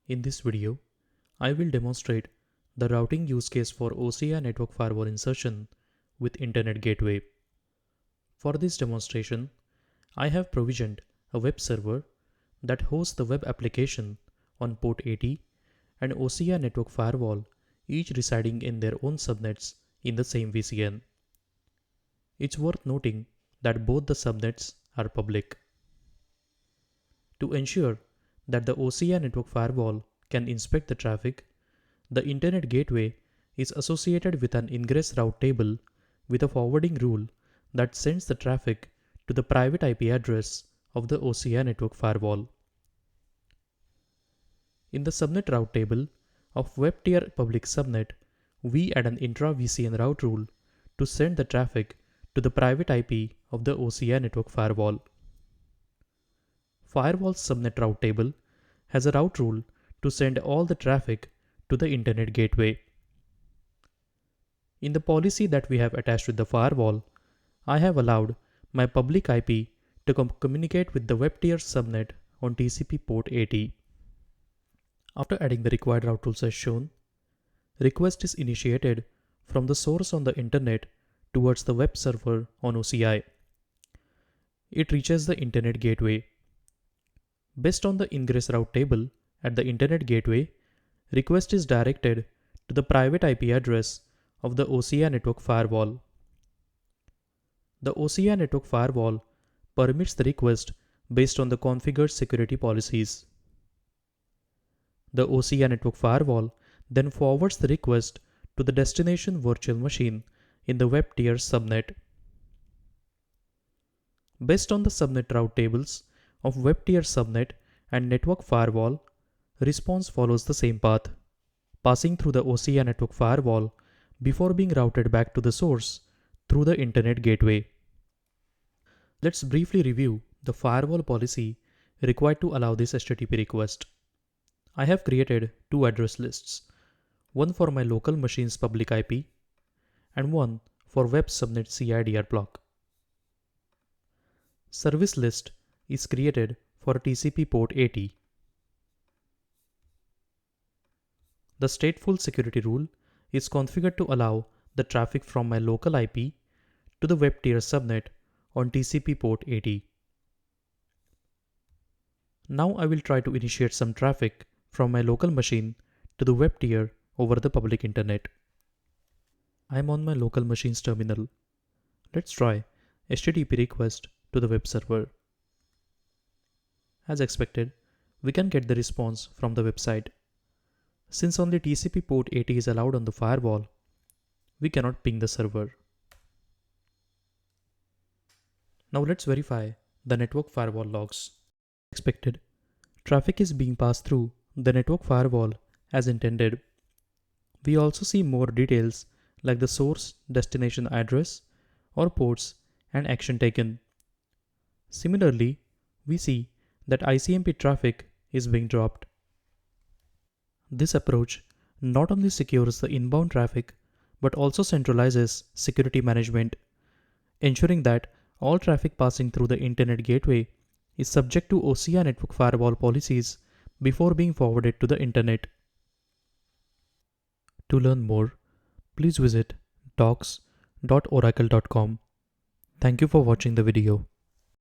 In this video, I will demonstrate the routing use case for OCI network firewall insertion with Internet Gateway. For this demonstration, I have provisioned a web server that hosts the web application on port 80 and OCI network firewall, each residing in their own subnets in the same VCN. It's worth noting that both the subnets are public. To ensure that the OCI network firewall can inspect the traffic, the Internet Gateway is associated with an ingress route table with a forwarding rule that sends the traffic to the private IP address of the OCI network firewall. In the subnet route table of web tier public subnet, we add an intra-VCN route rule to send the traffic to the private IP of the OCI network firewall. Firewall's subnet route table has a route rule to send all the traffic to the Internet Gateway. In the policy that we have attached with the firewall, I have allowed my public IP to communicate with the web tier subnet on TCP port 80. After adding the required route rules as shown, request is initiated from the source on the internet towards the web server on OCI. It reaches the Internet Gateway. Based on the ingress route table at the Internet Gateway, request is directed to the private IP address of the OCI network firewall. The OCI network firewall permits the request based on the configured security policies. The OCI network firewall then forwards the request to the destination virtual machine in the web tier subnet. Based on the subnet route tables of web tier subnet and network firewall, response follows the same path, passing through the OCI network firewall before being routed back to the source through the Internet Gateway. Let's briefly review the firewall policy required to allow this HTTP request. I have created two address lists, one for my local machine's public IP and one for web subnet CIDR block. Service list is created for TCP port 80. The stateful security rule is configured to allow the traffic from my local IP to the web tier subnet on TCP port 80. Now I will try to initiate some traffic from my local machine to the web tier over the public internet. I am on my local machine's terminal. Let's try HTTP request to the web server. As expected, we can get the response from the website. Since only TCP port 80 is allowed on the firewall, we cannot ping the server. Now let's verify the network firewall logs. As expected, traffic is being passed through the network firewall as intended. We also see more details like the source destination address or ports and action taken. Similarly, we see that ICMP traffic is being dropped. This approach not only secures the inbound traffic but also centralizes security management, ensuring that all traffic passing through the Internet Gateway is subject to OCI network firewall policies before being forwarded to the Internet. To learn more, please visit docs.oracle.com. Thank you for watching the video.